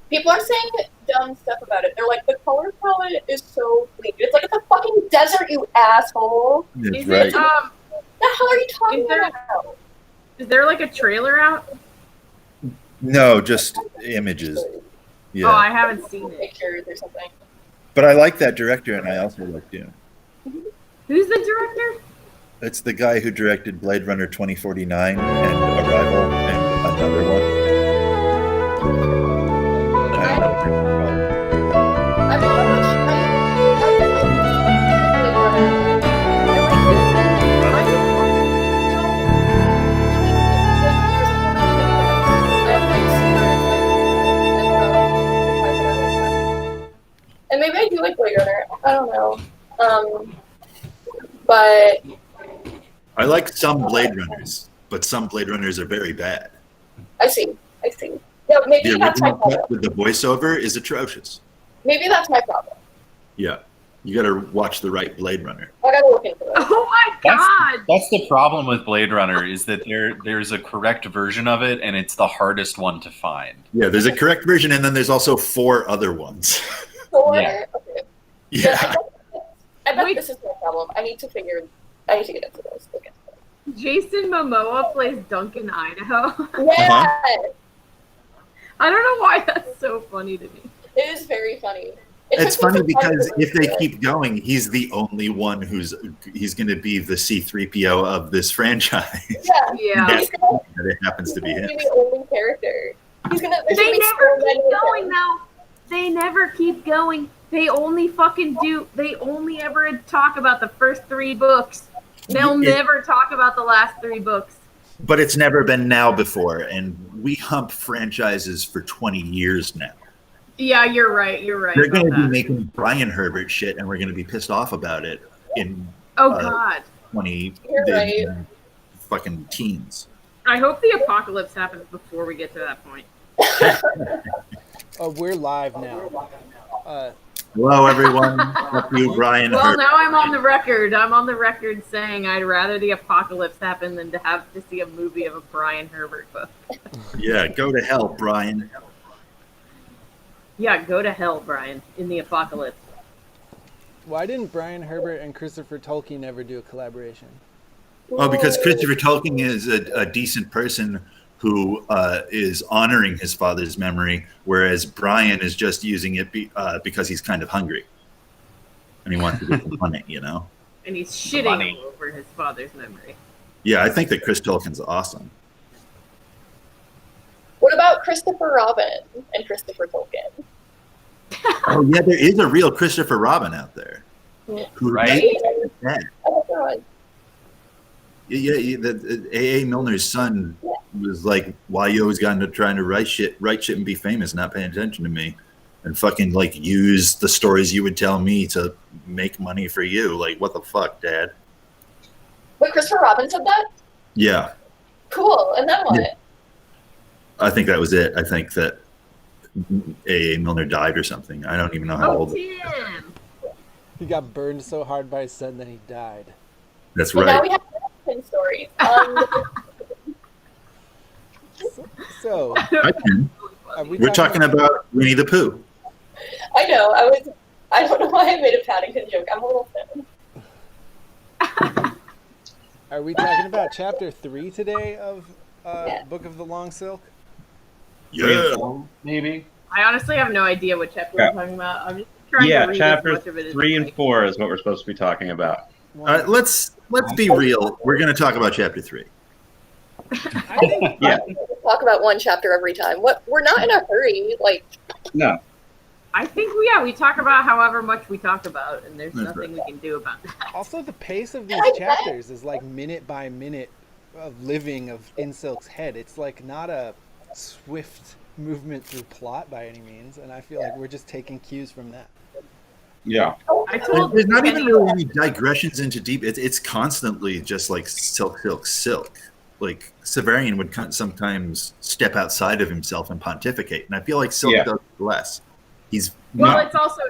People are saying dumb stuff about it. They're like, the color palette is so bleak. It's like, it's a fucking desert, you asshole. That's Is right. it, What the hell are you talking about? is there like a trailer out? No, just images. Yeah. Oh, I haven't seen it. Pictures or something. But I like that director, and I also like Dune. Who's the director? It's the guy who directed Blade Runner 2049 and Arrival and another one. I don't know what they're called. I mean, and maybe I do like Blade Runner. I don't know. But I like some Blade Runners, but some Blade Runners are very bad. I see. Yeah, maybe The that's my original problem. cut with the voiceover is atrocious. Maybe that's my problem. Yeah. You got to watch the right Blade Runner. I gotta look into it. Oh my god! That's the problem with Blade Runner is that there's a correct version of it, and it's the hardest one to find. Yeah, there's a correct version, and then there's also 4 other ones. Yeah. Okay. Yeah. I bet this is my problem. I need to get into this. Look into this. Jason Momoa plays Duncan Idaho. Yeah. Uh-huh. I don't know why that's so funny to me. It is very funny. It's funny because if they keep going, he's the only one he's going to be the C-3PO of this franchise. Yeah. He's gonna It happens to be him. be the only character. He's gonna. They never keep going though. They never keep going. They only ever talk about the first 3 books. They'll never talk about the last 3 books. But it's never been now before, and we hump franchises for 20 years now. Yeah, you're right. They're going to be making Brian Herbert shit, and we're going to be pissed off about it in God 20 You're right. fucking teens. I hope the apocalypse happens before we get to that point. Oh, we're live now. Hello, everyone. Fuck you, Brian Well, Herbert. now I'm on the record. I'm on the record saying I'd rather the apocalypse happen than to have to see a movie of a Brian Herbert book. Yeah, go to hell, Brian. Yeah, go to hell, Brian, in the apocalypse. Why didn't Brian Herbert and Christopher Tolkien ever do a collaboration? Oh, because Christopher Tolkien is a decent person who is honoring his father's memory, whereas Brian is just using it because he's kind of hungry. And he wants to get some money, you know? And he's shitting all over his father's memory. Yeah, I think that Chris Tolkien's awesome. What about Christopher Robin and Christopher Tolkien? Oh, yeah, there is a real Christopher Robin out there. Who Right. Yeah. Oh my god. Yeah, A.A. Milner's son was like, why you always got into trying to write shit and be famous, not paying attention to me, and fucking like use the stories you would tell me to make money for you. Like, what the fuck, Dad? Wait, Christopher Robin said that? Yeah, Cool. And then what? Yeah. I think that was it. I think that A.A. Milner died or something. I don't even know how old. Tim! He got burned so hard by his son that he died. That's And now right. we have Pin stories. So, I can. are we We're talking about Winnie the Pooh. I know. I don't know why I made a Paddington joke. I'm a little thin. Are we talking about chapter 3 today of Book of the Long Silk? Yeah. Maybe. I honestly have no idea what chapter we're talking about. I'm just trying to read chapter as much of it as 3 I and can. 4 is what we're supposed to be talking about. Let's be real. We're going to talk about chapter 3. I think Yeah. Talk about one chapter every time. We're not in a hurry. Like, No. I think, we talk about however much we talk about, and there's That's nothing we can do about that. also the pace of these chapters is like minute by minute of living of In Silk's head. It's like not a swift movement through plot by any means, and I feel like we're just taking cues from that. Yeah. I told There's not even Kenny- really any digressions into deep. It's constantly just like silk, silk, silk. Like Severian would sometimes step outside of himself and pontificate, and I feel like Silk Yeah. does less. He's Well, not it's also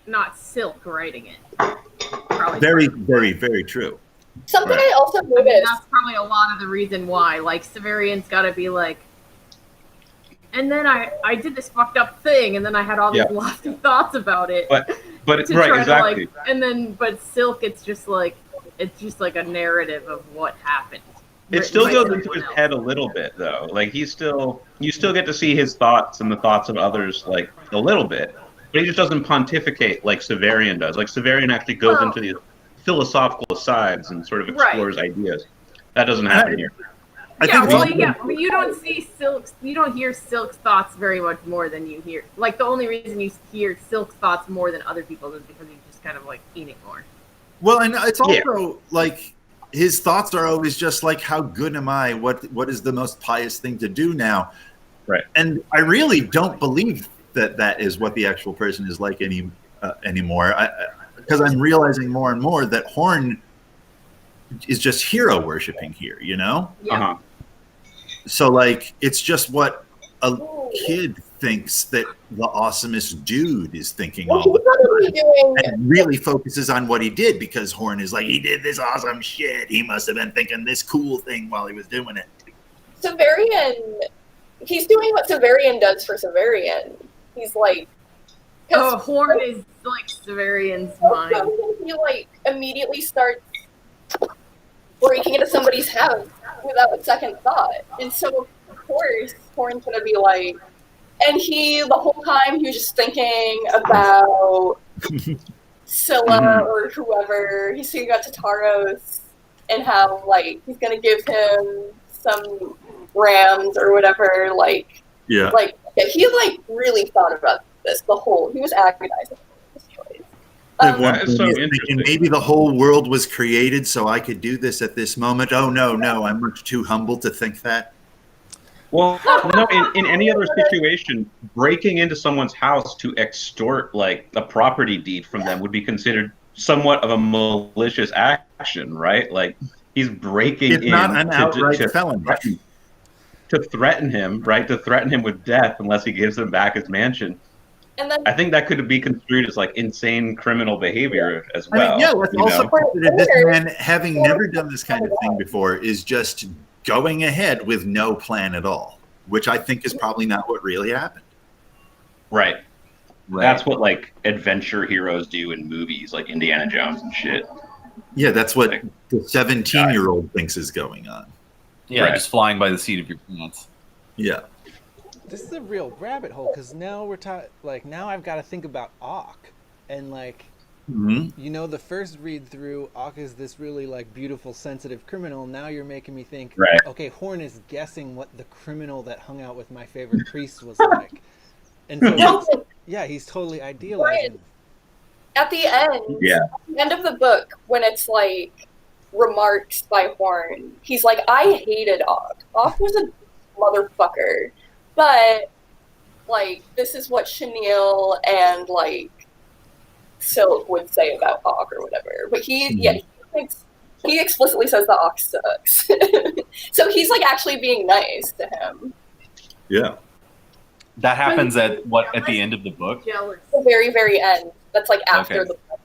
not Silk writing it. Probably very, very, very true. something Right. I also I mean, noticed. that's probably a lot of the reason why. Like, Severian's got to be like, and then I did this fucked up thing, and then I had all these Yeah. lofty thoughts about it. But it's to right, try exactly. to but Silk, it's just like a narrative of what happened. It still written by goes into someone his else. head a little bit, though. Like you still get to see his thoughts and the thoughts of others, like a little bit. But he just doesn't pontificate like Severian does. Like Severian actually goes into these philosophical asides and sort of explores ideas. That doesn't happen here. I think but you don't see you don't hear Silk's thoughts very much more than you hear. Like the only reason you hear Silk's thoughts more than other people's is because he's just kind of like eating more. Well, and it's also like his thoughts are always just like, how good am I? What is the most pious thing to do now? Right. And I really don't believe that is what the actual person is like anymore. Because I'm realizing more and more that Horn is just hero worshiping here, you know? Yeah. Uh-huh. So like it's just what a kid thinks that the awesomest dude is thinking all the time, and really focuses on what he did, because Horn is like, he did this awesome shit, he must have been thinking this cool thing while he was doing it. Severian, he's doing what Severian does for Severian. He's like, Horn is like Severian's mind. He like immediately starts breaking into somebody's house without a second thought, and so of course Horn's gonna be like, and the whole time he was just thinking about Scylla or whoever. He's thinking about Tataros and how like he's gonna give him some rams or whatever. Like he like really thought about this. He was agonizing. That is so thinking interesting. maybe the whole world was created so I could do this at this moment. Oh no, I'm much too humble to think that. Well, no, in any other situation, breaking into someone's house to extort like a property deed from them would be considered somewhat of a malicious action, right? Like he's breaking It's in not an outright felony. to threaten him, right? To threaten him with death unless he gives him back his mansion. And then I think that could be construed as like insane criminal behavior as well. I mean, let's also consider this man, having never done this kind of thing before, is just going ahead with no plan at all, which I think is probably not what really happened. Right. That's what like adventure heroes do in movies like Indiana Jones and shit. Yeah, that's what the 17-year-old thinks is going on. Yeah, just flying by the seat of your pants. Yeah. This is a real rabbit hole, because now now I've got to think about Auk, and like, you know, the first read through, Auk is this really like beautiful, sensitive criminal. Now you're making me think, okay, Horn is guessing what the criminal that hung out with my favorite priest was like, and so he's totally idealizing. At the end of the book, when it's like remarks by Horn, he's like, I hated Auk. Auk was a motherfucker. But, like, this is what Chenille and, like, Silk would say about Auk or whatever. But he explicitly says that Auk sucks. So he's, like, actually being nice to him. Yeah. That happens at the end of the book? The very, very end. That's, like, after the book.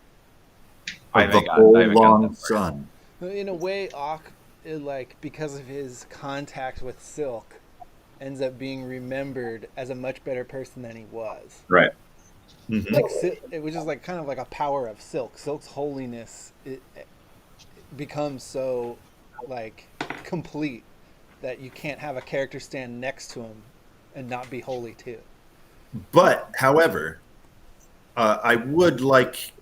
The whole long sun. In a way, Auk, like, because of his contact with Silk, ends up being remembered as a much better person than he was. Right. Mm-hmm. Like it was just like kind of like a power of Silk. Silk's holiness it becomes so like complete that you can't have a character stand next to him and not be holy too. But, however, I would like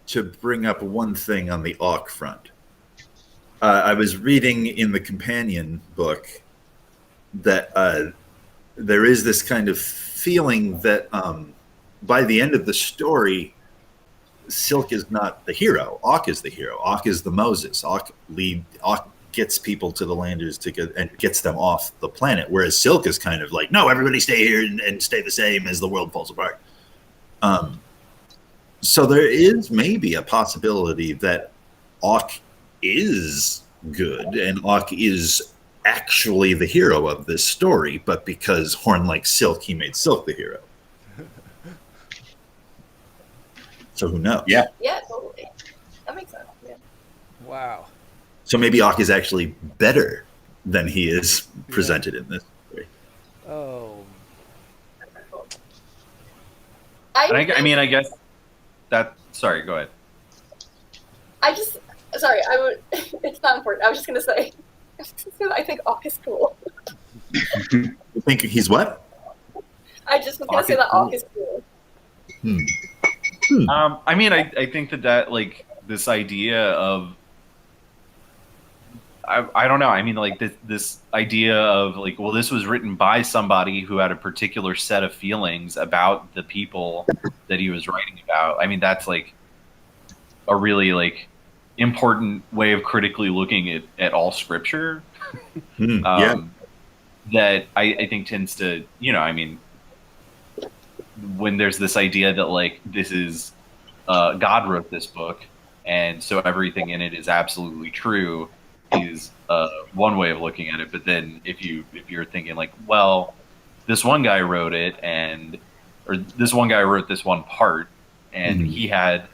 to bring up one thing on the Auk front. I was reading in the companion book that there is this kind of feeling that by the end of the story, Silk is not the hero. Auk is the hero. Auk is the Moses. Auk gets people to the Landers and gets them off the planet, whereas Silk is kind of like, no, everybody stay here and stay the same as the world falls apart. So there is maybe a possibility that Auk is good and Auk is actually the hero of this story, but because Horn likes Silk, he made Silk the hero. So who knows? Yeah, totally. That makes sense. Yeah. Wow. So maybe Auk is actually better than he is presented in this story. Oh, I guess that. Sorry, go ahead. Sorry, I would. It's not important. I was just gonna say. I think Auk is cool. You think he's what? I just was gonna say that Auk is cool. I think that like this idea of I don't know. I mean, like this idea of like, well, this was written by somebody who had a particular set of feelings about the people that he was writing about. I mean, that's like a really like important way of critically looking at all scripture. That I think tends to, I mean, when there's this idea that like this is God wrote this book, and so everything in it is absolutely true, is one way of looking at it. But then if you're thinking like, well, this one guy wrote it, or this one guy wrote this one part, and he had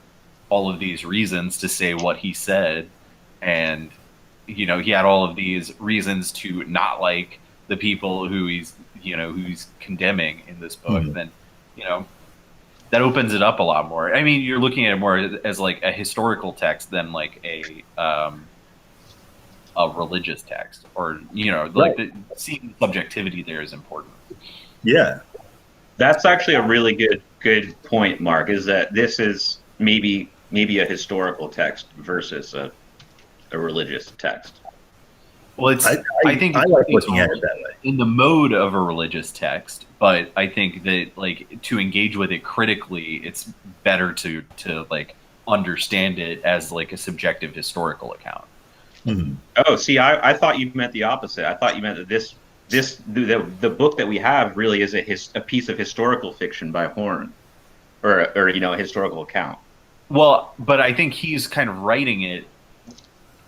all of these reasons to say what he said, and he had all of these reasons to not like the people who he's condemning in this book, then that opens it up a lot more. I mean, you're looking at it more as like a historical text than like a religious text, or like seeing subjectivity there is important. Yeah, that's actually a really good point, Mark. Is that this is maybe a historical text versus a religious text. Well, I think I like looking at it that way. In the mode of a religious text, but I think that like to engage with it critically, it's better to like understand it as like a subjective historical account. Oh, see, I thought you meant the opposite. I thought you meant that the book that we have really is a piece of historical fiction by Horn, or a historical account. Well, but I think he's kind of writing it.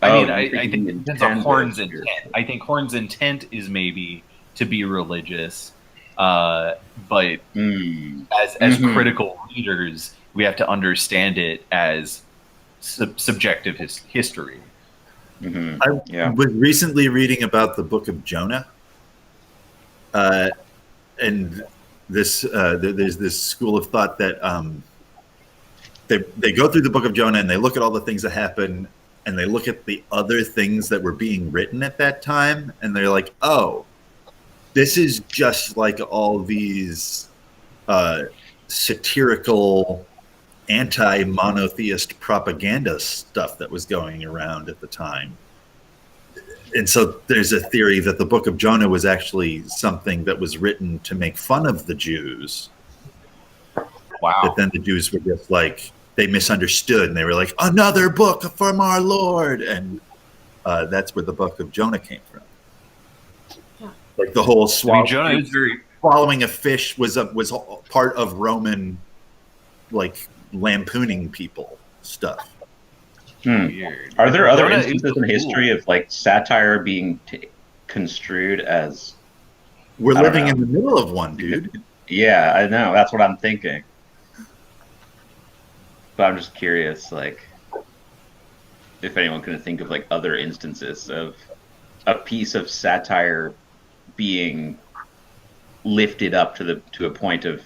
I think it depends on Horn's intent. I think Horn's intent is maybe to be religious, but as critical readers, we have to understand it as subjective history. I was recently reading about the Book of Jonah, and there's this school of thought that they go through the Book of Jonah and they look at all the things that happen, and they look at the other things that were being written at that time, and they're like, oh, this is just like all these satirical anti-monotheist propaganda stuff that was going around at the time. And so there's a theory that the Book of Jonah was actually something that was written to make fun of the Jews. Wow. But then the Jews were just like, they misunderstood, and they were like, another book from our Lord. And that's where the Book of Jonah came from. Yeah. Like the whole Jonah is very... swallowing a fish was part of Roman, like, lampooning people stuff. Weird. Are there other instances in history of like satire being construed as? We're living in the middle of one, dude. Yeah, I know. That's what I'm thinking. But I'm just curious, like, if anyone can think of like other instances of a piece of satire being lifted up to a point of,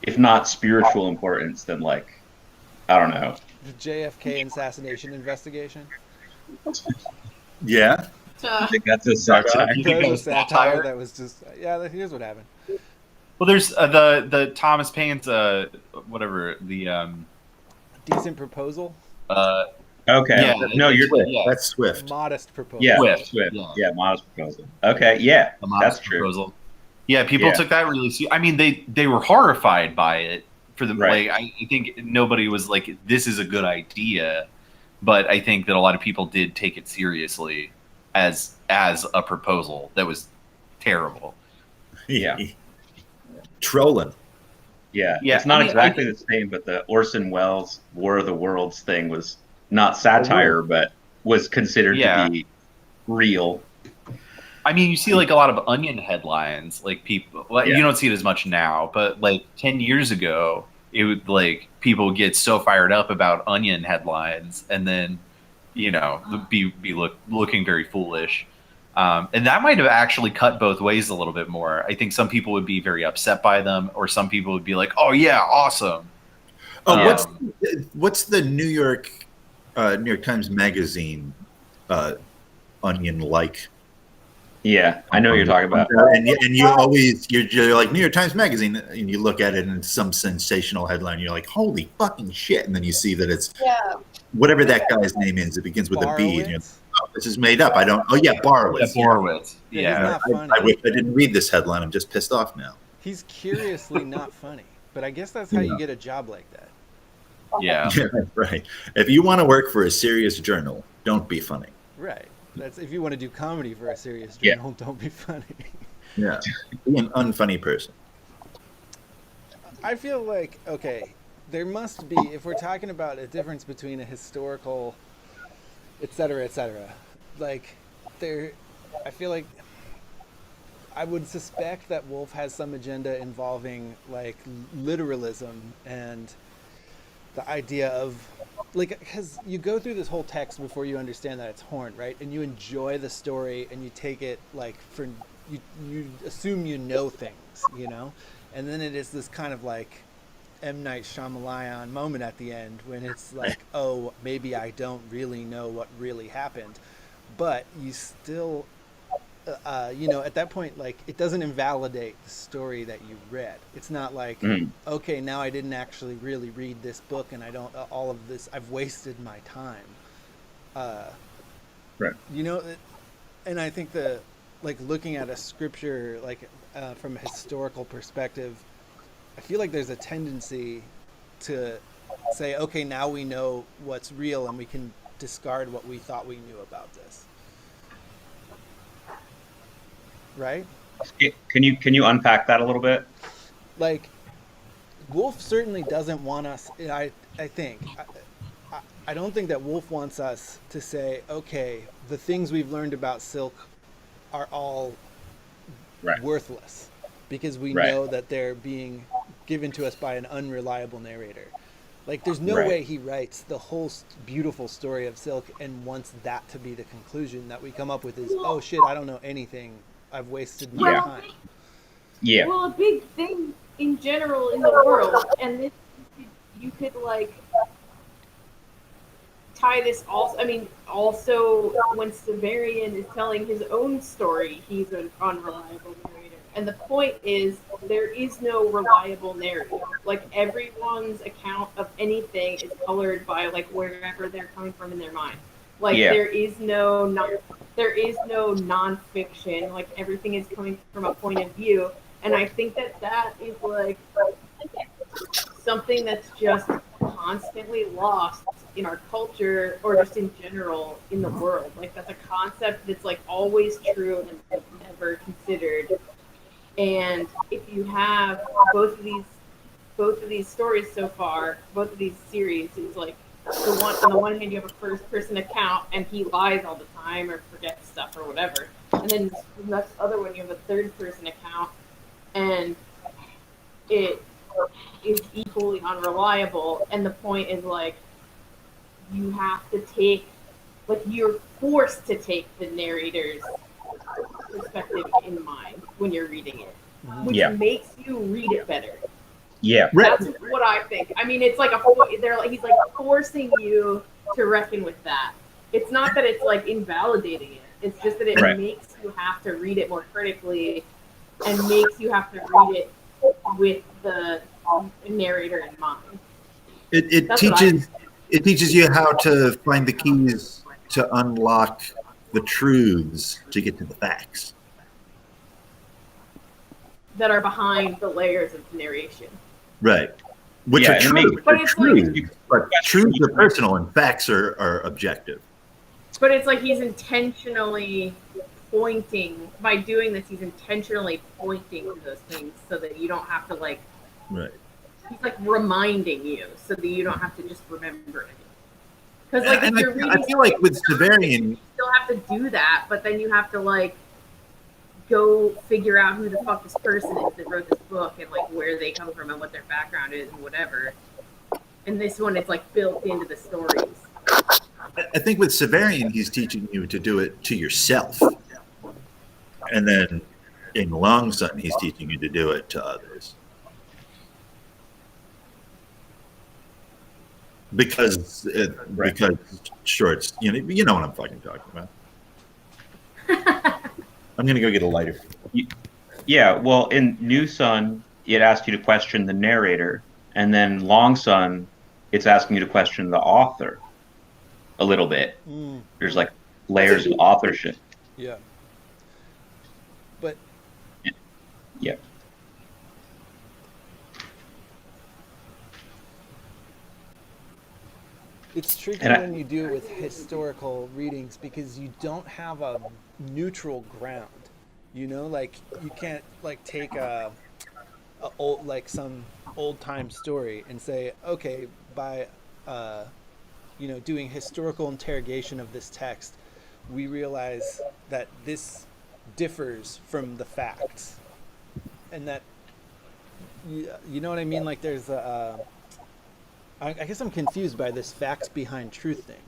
if not spiritual importance, then like, I don't know. The JFK assassination investigation. Yeah. I think that's a satire. That was a satire that was just, here's what happened. Well, there's the Thomas Paine's whatever the Decent proposal. Okay. Yeah, No, you're that's Swift. Modest proposal. Yeah, Swift. Yeah, modest proposal. Okay, yeah, that's true. Proposal. Yeah, people took that really seriously. I mean, they were horrified by it. For the Right. like, I think nobody was like, "This is a good idea," but I think that a lot of people did take it seriously as a proposal that was terrible. Yeah. Trolling. Yeah. Yeah, It's not I mean, exactly the same, but the Orson Welles War of the Worlds thing was not satire, but was considered to be real. I mean, you see like a lot of Onion headlines, like people. Like, you don't see it as much now, but like 10 years ago, it would like people would get so fired up about Onion headlines, and then be looking very foolish. And that might have actually cut both ways a little bit more. I think some people would be very upset by them, or some people would be like, "Oh yeah, awesome." What's the New York Times Magazine onion like? Yeah, I know what you're talking about. And you always you're like New York Times Magazine, and you look at it and it's some sensational headline. You're like, holy fucking shit! And then you see that it's whatever that guy's name is. It begins with a B. And you're like, oh, this is made up. I don't. Oh yeah, Borowitz. Yeah, Borowitz. Yeah, I wish I didn't read this headline. I'm just pissed off now. He's curiously not funny, but I guess that's how you get a job like that. Yeah. Right. If you want to work for a serious journal, don't be funny. Right. That's if you want to do comedy for a serious journal, don't be funny. Yeah. Be an unfunny person. I feel like, okay, there must be, if we're talking about a difference between a historical, et cetera, like, I feel like I would suspect that Wolfe has some agenda involving, like, literalism and the idea of, like, because you go through this whole text before you understand that it's Horn, right? And you enjoy the story and you take it, like, for, you assume you know things, you know? And then it is this kind of, like, M. Night Shyamalan moment at the end when it's like, oh, maybe I don't really know what really happened. But you still, you know, at that point, like, it doesn't invalidate the story that you read. It's not like, okay, now I didn't actually really read this book and I don't, all of this, I've wasted my time. Right. You know, and I think like, looking at a scripture, like, from a historical perspective, I feel like there's a tendency to say, okay, now we know what's real and we can discard what we thought we knew about this. Right? Can you unpack that a little bit? Like, Wolfe certainly doesn't want us, I think, I don't think that Wolfe wants us to say, okay, the things we've learned about Silk are all worthless because we know that they're being given to us by an unreliable narrator. Like, there's no way he writes the whole beautiful story of Silk and wants that to be the conclusion that we come up with is, oh shit, I don't know anything. I've wasted my time. Yeah. Well, a big thing in general in the world, and this you could like tie this also. I mean, also when Severian is telling his own story, he's an unreliable narrator, and the point is there is no reliable narrator. Like, everyone's account of anything is colored by like wherever they're coming from in their mind. Like there is no nonfiction. Like, everything is coming from a point of view, and I think that is like something that's just constantly lost in our culture, or just in general in the world. Like, that's a concept that's like always true and never considered. And if you have both of these stories so far, both of these series, it's like on the one hand you have a first person account and he lies all the time or forgets stuff or whatever, and then the next other one you have a third person account and it is equally unreliable. And the point is, like, you have to take, like, you're forced to take the narrator's perspective in mind when you're reading it, which makes you read it better. Yeah, that's what I think. I mean, it's like he's like forcing you to reckon with that. It's not that it's like invalidating it. It's just that it makes you have to read it more critically, and makes you have to read it with the narrator in mind. It teaches you how to find the keys to unlock the truths to get to the facts that are behind the layers of narration. Right. Which are true. But it's but truths are personal and facts are objective. But it's like he's intentionally pointing, by doing this, he's intentionally pointing to those things so that you don't have to, like, he's like reminding you so that you don't have to just remember it. Because, like, if you're reading, I feel like with Severian, you still have to do that, but then you have to, like, go figure out who the fuck this person is that wrote this book and, like, where they come from and what their background is and whatever. And this one, it's like built into the stories. I think with Severian, he's teaching you to do it to yourself. And then in Long Sun, he's teaching you to do it to others. Because shorts, you know what I'm fucking talking about. I'm gonna go get a lighter. Yeah, well, in New Sun, it asks you to question the narrator, and then Long Sun, it's asking you to question the author a little bit. There's like layers of authorship. Yeah. But yeah. It's tricky when you do it with historical readings because you don't have a neutral ground. Like you can't like take a old like some old time story and say, okay, by doing historical interrogation of this text, we realize that this differs from the facts, and that you know what I mean. Like there's I guess I'm confused by this facts behind truth thing.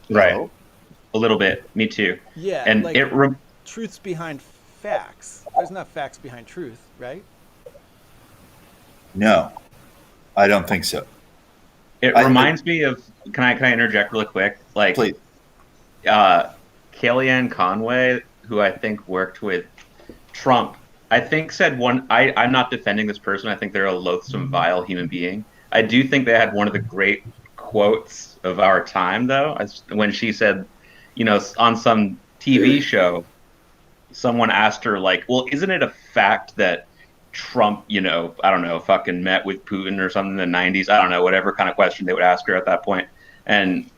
Right. A little bit. Me too. Yeah. And like, truths behind facts. There's not facts behind truth, right? No, I don't think so. It reminds me of. Can I interject really quick? Like, please. Kellyanne Conway, who I think worked with Trump, I think said one. I'm not defending this person. I think they're a loathsome, vile human being. I do think they had one of the great quotes of our time, though, when she said, on some TV show, someone asked her, like, well, isn't it a fact that Trump, I don't know, fucking met with Putin or something in the 90s? I don't know, whatever kind of question they would ask her at that point. And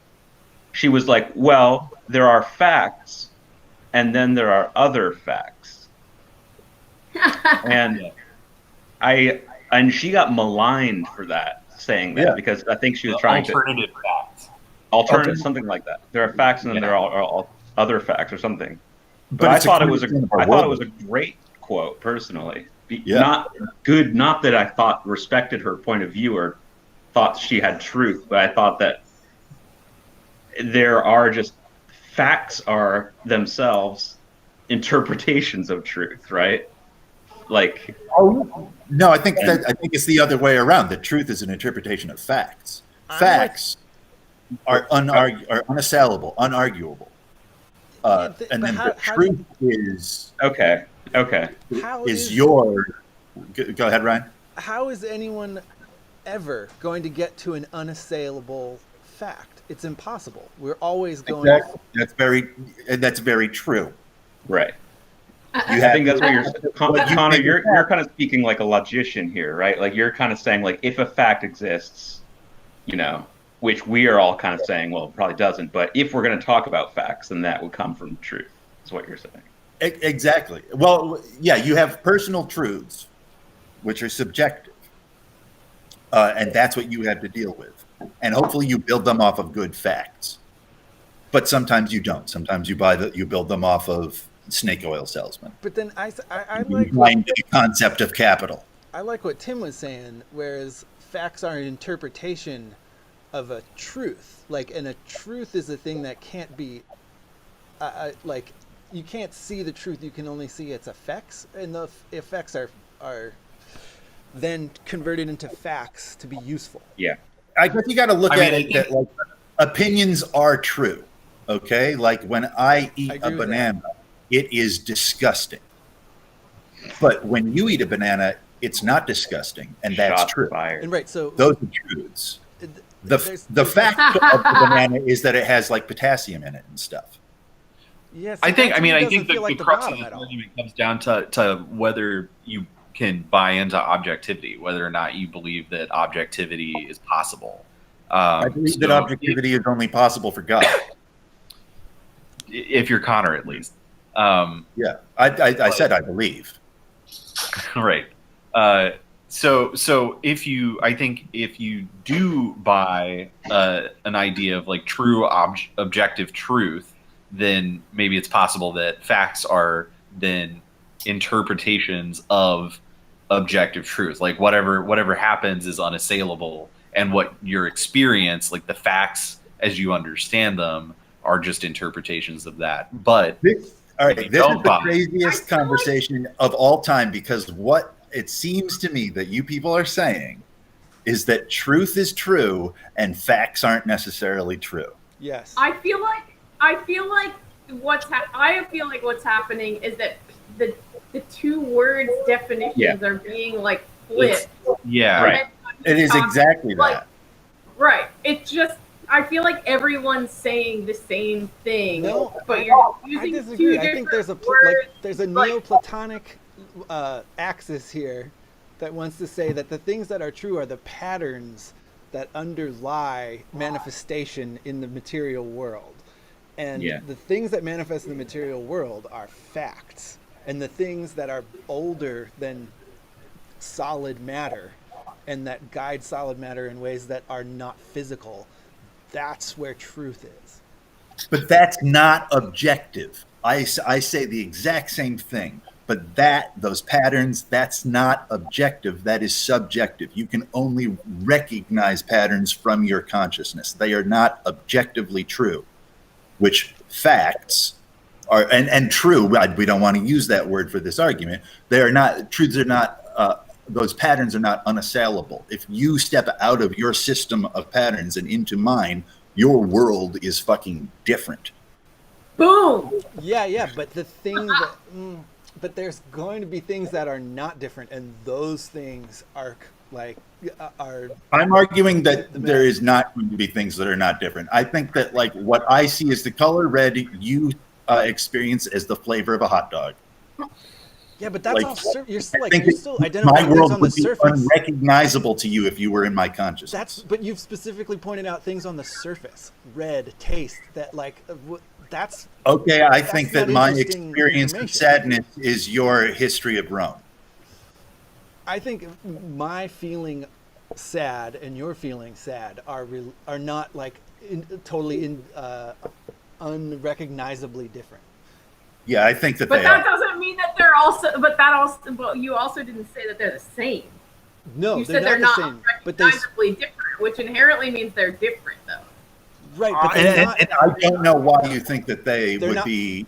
she was like, well, there are facts, and then there are other facts. And she got maligned for that, saying that, because I think she was trying alternative facts. Alternative, something like that. There are facts, and then there are other facts or something. But I thought it was a great quote, personally. Not good. Not that I respected her point of view or thought she had truth, but I thought that there are just facts are themselves interpretations of truth, right? Like, no, I think it's the other way around. The truth is an interpretation of facts. Facts are unassailable, unarguable. And then the truth is okay. Is your go ahead, Ryan? How is anyone ever going to get to an unassailable fact? It's impossible. We're always going. Exactly. That's very true. Right. I think that's what Connor. You're kind of speaking like a logician here, right? Like you're kind of saying, like, if a fact exists, which we are all kind of saying, well, it probably doesn't. But if we're going to talk about facts, then that would come from truth. Is what you're saying. Exactly. Well, yeah, you have personal truths, which are subjective, and that's what you have to deal with. And hopefully, you build them off of good facts. But sometimes you don't. Sometimes you build them off of snake oil salesman. But then I like the concept of capital. I like what Tim was saying, whereas facts are an interpretation of a truth. And a truth is a thing that can't be, you can't see the truth. You can only see its effects, and the effects are then converted into facts to be useful. Yeah, I guess you got to look at it that like opinions are true. Okay, like when I eat a banana. It is disgusting. But when you eat a banana, it's not disgusting, and that's true. And right, so those are truths. The fact of the banana is that it has like potassium in it and stuff. Yes, I think the crux of the argument comes down to whether you can buy into objectivity, whether or not you believe that objectivity is possible. I believe that objectivity is only possible for God. If you're Connor, at least. Yeah, I said I believe. Right. So if you do buy an idea of like true objective truth, then maybe it's possible that facts are then interpretations of objective truth. Like whatever happens is unassailable, and what your experience, like the facts as you understand them, are just interpretations of that. But All right, Maybe this is don't the buy. craziest conversation of all time because what it seems to me that you people are saying is that truth is true and facts aren't necessarily true. Yes. I feel like what's happening is that the two words definitions are being like flipped. Yeah. Right. It is exactly Like, that. right. It's just I feel like everyone's saying the same thing, No, but you're I using disagree. two I think there's a different words. there's a like- Neoplatonic axis here that wants to say that the things that are true are the patterns that underlie manifestation in the material world. And Yeah. the things that manifest in the material world are facts. And the things that are older than solid matter and that guide solid matter in ways that are not physical, that's where truth is. But that's not objective. I say the exact same thing. But those patterns, that's not objective. That is subjective. You can only recognize patterns from your consciousness. They are not objectively true, which facts are, and true, we don't want to use that word for this argument. They are not, truths are not, those patterns are not unassailable. If you step out of your system of patterns and into mine, your world is fucking different. Boom. Yeah, but the thing that, but there's going to be things that are not different, and those things are like are. I'm arguing that there is not going to be things that are not different. I think that like what I see as the color red, you experience as the flavor of a hot dog. Yeah, but that's Like, all. You're I like think you're still identifying my things world on the would be surface. unrecognizable to you if you were in my consciousness. But you've specifically pointed out things on the surface, red, taste, that like that's Okay, I That's think that not my interesting experience of information. sadness is your history of Rome. I think my feeling sad and your feeling sad are not like totally unrecognizably different. Yeah, I think that But they that are. doesn't mean that they're also. But you also didn't say that they're the same. No, You they're said they're not not the same. But they recognizably different, which inherently means they're different, though. right, but they're And, not. and I don't know why you think that they They're would not- be.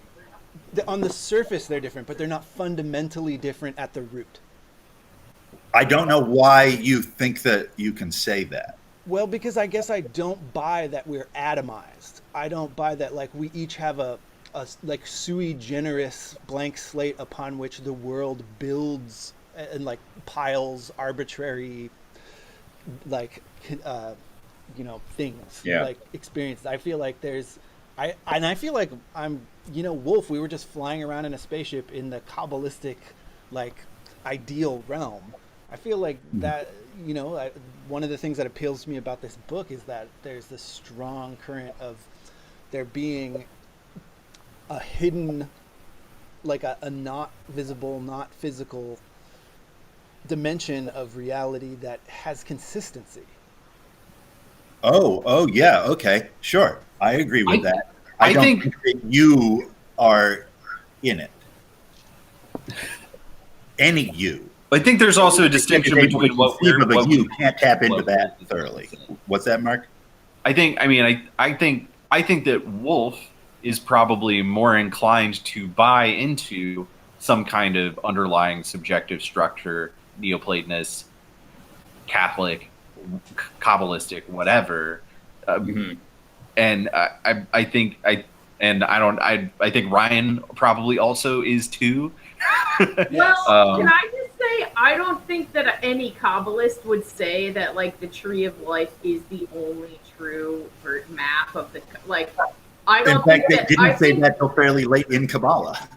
On the surface, they're different, but they're not fundamentally different at the root. I don't know why you think that you can say that. Well, because I guess I don't buy that we're atomized. I don't buy that like we each have a like sui generis blank slate upon which the world builds and like piles arbitrary like things like experiences. I feel like I feel like I'm Wolfe, we were just flying around in a spaceship in the Kabbalistic like ideal realm. I feel like that one of the things that appeals to me about this book is that there's this strong current of there being a hidden, like a not visible, not physical dimension of reality that has consistency. Oh, yeah, okay, sure. I agree with that. I don't think that you are in it. Any you. I think there's also a distinction between what we're. But you can't tap into that thoroughly. What's that, Mark? I think that Wolfe is probably more inclined to buy into some kind of underlying subjective structure, Neoplatonist, Catholic, Kabbalistic, whatever. And I think Ryan probably also is too. Well, can I just say, I don't think that any Kabbalist would say that like the tree of life is the only true map of the like. I don't In fact, they think didn't say that till fairly late in Kabbalah.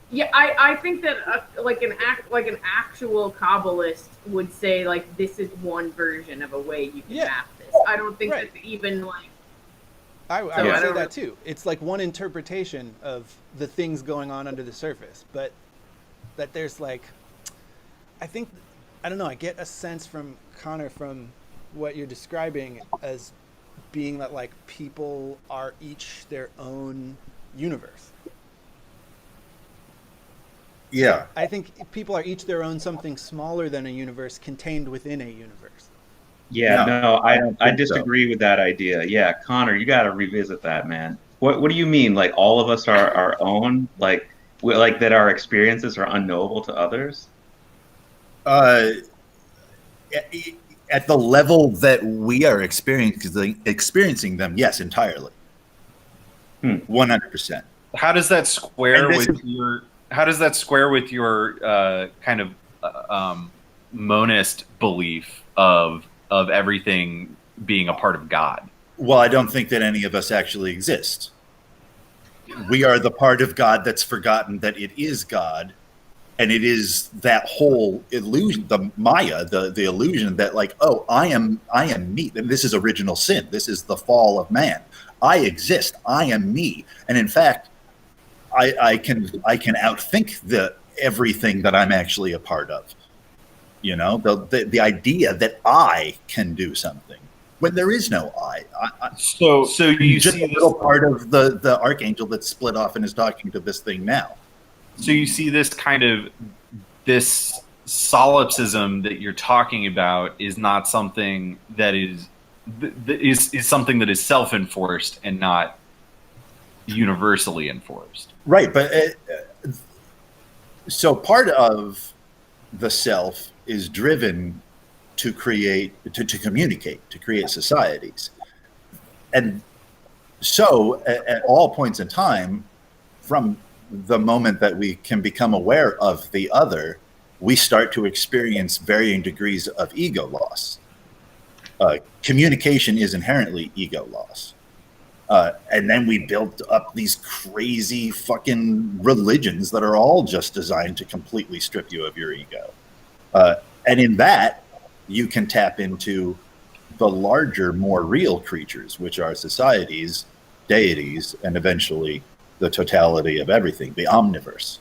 Yeah, I think that an actual Kabbalist would say like this is one version of a way you can map this. I don't think that even like. I would say that too. It's like one interpretation of the things going on under the surface, but that there's like, I don't know, I get a sense from Connor from what you're describing as being that like people are each their own universe. Yeah. I think people are each their own something smaller than a universe contained within a universe. Yeah, no, I disagree with that idea. Yeah, Connor, you got to revisit that, man. What do you mean? Like all of us are our own? Like that our experiences are unknowable to others? Uh, at the level that we are experiencing them, yes, entirely, 100%. How does that square And this with is- your? How does that square with your kind of monist belief of everything being a part of God? Well, I don't think that any of us actually exist. We are the part of God that's forgotten that it is God, and it is that whole illusion, the Maya, the illusion that like, oh, I am me, and this is original sin. This is the fall of man. I exist. I am me, and in fact, I can outthink everything that I'm actually a part of. You know, the idea that I can do something when there is no I. So you just see a little part of the archangel that's split off and is talking to this thing now. So you see this kind of this solipsism that you're talking about is not something that is something that is self-enforced and not universally enforced. Right, but so part of the self is driven to create, to communicate, to create societies, and so at all points in time, from the moment that we can become aware of the other, we start to experience varying degrees of ego loss. Communication is inherently ego loss. And then we built up these crazy fucking religions that are all just designed to completely strip you of your ego. And in that, you can tap into the larger, more real creatures, which are societies, deities, and eventually the totality of everything, the omniverse.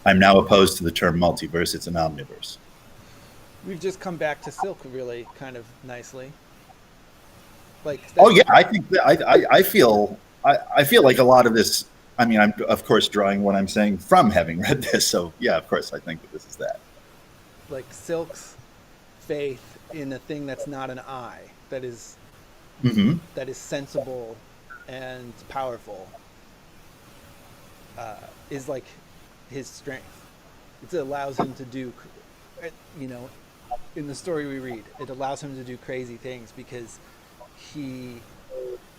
I'm now opposed to the term multiverse. It's an omniverse. We've just come back to Silk really kind of nicely. Like, oh yeah, I think that I feel like a lot of this. I mean, I'm of course drawing what I'm saying from having read this. So yeah, of course, I think that this is that. Like Silk's faith in a thing that's not an I, that is that is sensible and powerful, is like his strength. It allows him to do, you know, in the story we read, it allows him to do crazy things because he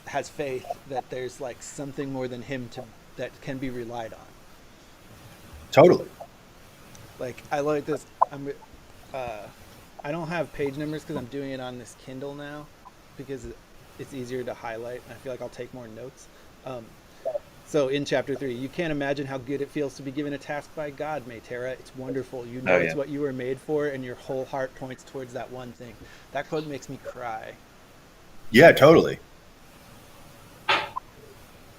has faith that there's like something more than him that can be relied on. Totally. Like I like this. I don't have page numbers because I'm doing it on this Kindle now because it's easier to highlight and I feel like I'll take more notes. So in chapter 3, you can't imagine how good it feels to be given a task by God, Maytera. It's wonderful. You know it's what you were made for, and your whole heart points towards that one thing. That quote makes me cry. Yeah, totally.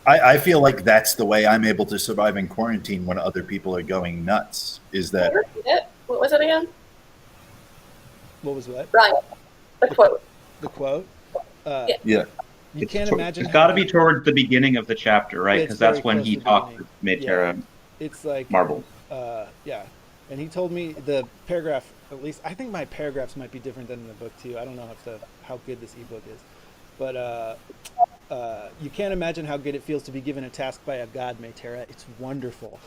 I feel like that's the way I'm able to survive in quarantine when other people are going nuts. Is that? What was it again? What was what? Ryan, the quote. The quote? Yeah. You can't imagine. It's got to be towards the beginning of the chapter, right? Because that's when he talked to Maytera. It's like Marble. Yeah, and he told me the paragraph. At least I think my paragraphs might be different than in the book too. I don't know how good this ebook is, but you can't imagine how good it feels to be given a task by a god, Maytera. It's wonderful.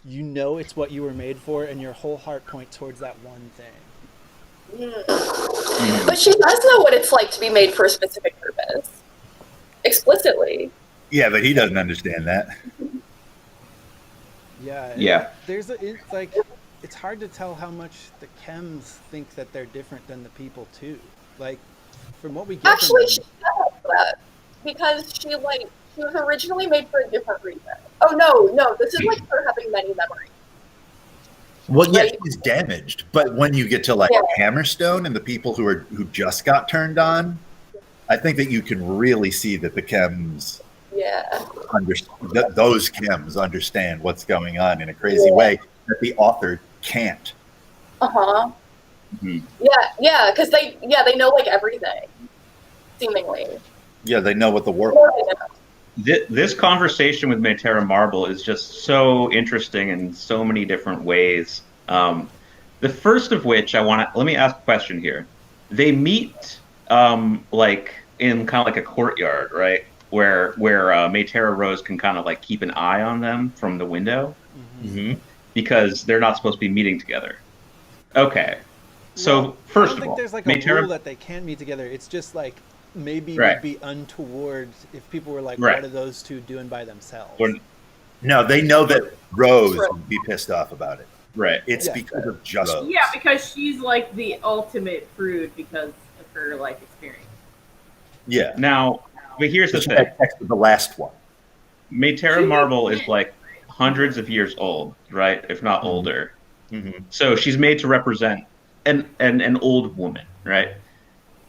You know it's what you were made for, and your whole heart points towards that one thing. But she does know what it's like to be made for a specific purpose. Explicitly. Yeah, but he doesn't understand that. Yeah. It's like it's hard to tell how much the chems think that they're different than the people too. Like from what we get Actually, from she does that because she was originally made for a different reason. Oh no, this is like her having many memories. Well, yeah, he's damaged, but when you get to like Hammerstone and the people who just got turned on, I think that you can really see that the chems, those chems understand what's going on in a crazy way that the author can't. Mm-hmm. Yeah, because they know like everything, seemingly. Yeah, they know what the world. This conversation with Maytera Marble is just so interesting in so many different ways. The first of which let me ask a question here. They meet like in kind of like a courtyard, right? where Maytera Rose can kind of like keep an eye on them from the window because they're not supposed to be meeting together. Okay, so Well, I first don't of think all, there's like a Maytera, rule that they can meet together. It's just like maybe Right. would be untoward if people were like, Right. what are those two doing by themselves? when- No, they know that Rose would be pissed off about it. right. It's Yeah. because of just Rose. Yeah, because she's like the ultimate prude because of her life experience. Yeah. Now, but here's the She thing: had sex with the last one. Maytera Marvel is like hundreds of years old, right? If not older. Mm-hmm. So she's made to represent an old woman, right?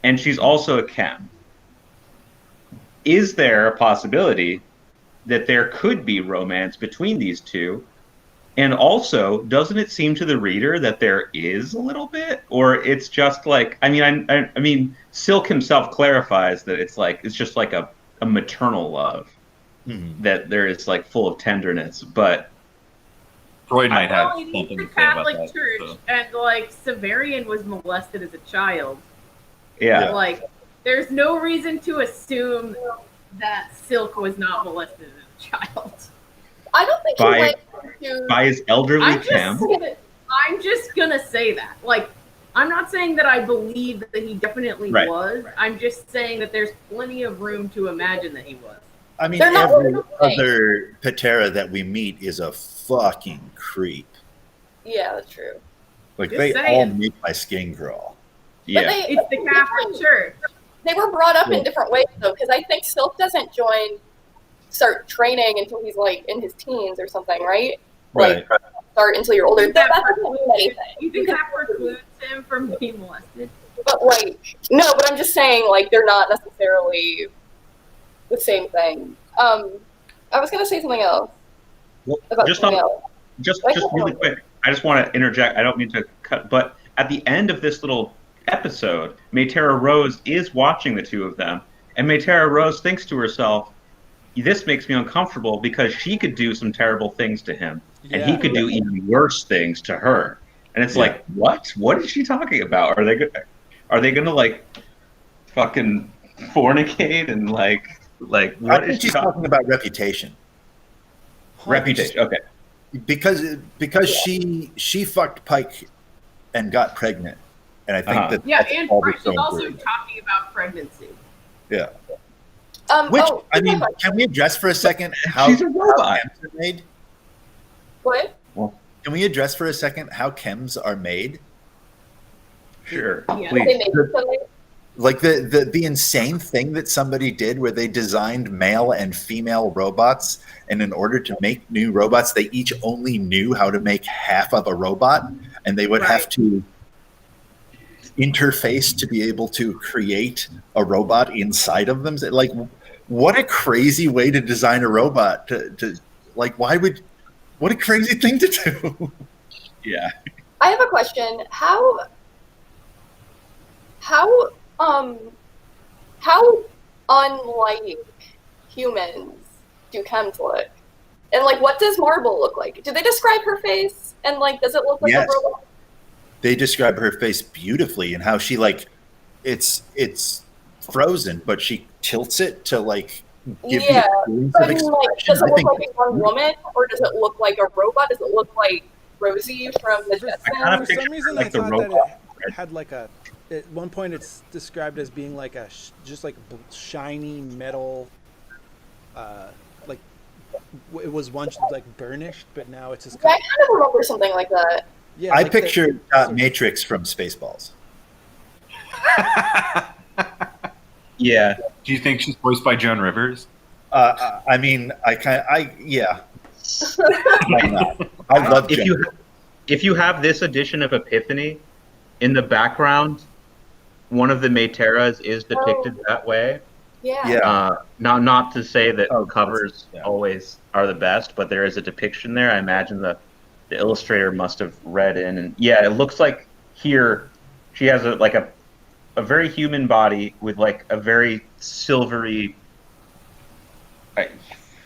And she's also a chem. Is there a possibility that there could be romance between these two? And also, doesn't it seem to the reader that there is a little bit, or it's just like I mean, Silk himself clarifies that it's just like a maternal love that there is like full of tenderness, but Freud might have Well, he's something the to say about Catholic that. Church, so. and like Severian was molested as a child. yeah. Like, there's no reason to assume that Silk was not molested as a child. I don't think By- he went to. By his elderly I'm chem. just gonna say that. Like, I'm not saying that I believe that he definitely Right. was. I'm just saying that there's plenty of room to imagine that he was. I mean, They're not every really other Patera that we meet is a fucking creep. Yeah, that's true. Like, Just they saying. all meet my skin crawl. But Yeah. It's the Catholic Church. they were brought up in different ways though, because I think Silk doesn't start training until he's like in his teens or something, right? Like start until you're older. That doesn't mean anything. You think that precludes him from being molested? But like, no, but I'm just saying, like, they're not necessarily the same thing. I was gonna say something else Well, about just something on- else. Just really quick, I just want to interject. I don't mean to cut, but at the end of this little episode, Maytera Rose is watching the two of them, and Maytera Rose thinks to herself, "This makes me uncomfortable because she could do some terrible things to him, and he Yeah. could do even worse things to her." And it's like, what? What is she talking about? Are they gonna like fucking fornicate and like I what think is she she's talking about reputation. Reputation. Okay. Because she fucked Pike and got pregnant, and I think that Yeah, that's and all she's so also important. talking about pregnancy. Yeah. Which Oh, I mean, can we address for a second how She's a robot. chems are made? what? Can we address for a second how chems are made? Sure. Yeah. They Please. made something. Like the insane thing that somebody did where they designed male and female robots, and in order to make new robots, they each only knew how to make half of a robot, and they would have to interface to be able to create a robot inside of them. Like, what a crazy way to design a robot! To like, what a crazy thing to do. Yeah. I have a question. How unlike humans do chems look? And like, what does Marble look like? Do they describe her face? And like, does it look like Yes. a robot? They describe her face beautifully and how she like it's frozen, but she tilts it to like give Yeah, you But of I mean, like, expression. does it I look think like a young woman, or does it look like a robot? Does it look like Rosie from the kinda Jetsons? For picture some reason, like I the thought robot, that it had like a. At one point, it's described as being like just like shiny metal. Like it was once like burnished, but now it's just. I kind of remember something like that. Yeah, I like the- pictured Matrix from Spaceballs. Yeah. Do you think she's voiced by Joan Rivers? I mean, yeah. Why not? I love Jen. If you have this edition of Epiphany in the background, one of the Mayteras is depicted that way. Yeah. Yeah. Not to say that Oh, covers yeah. always are the best, but there is a depiction there. I imagine the illustrator must have read in, and yeah, it looks like here she has a very human body with like a very silvery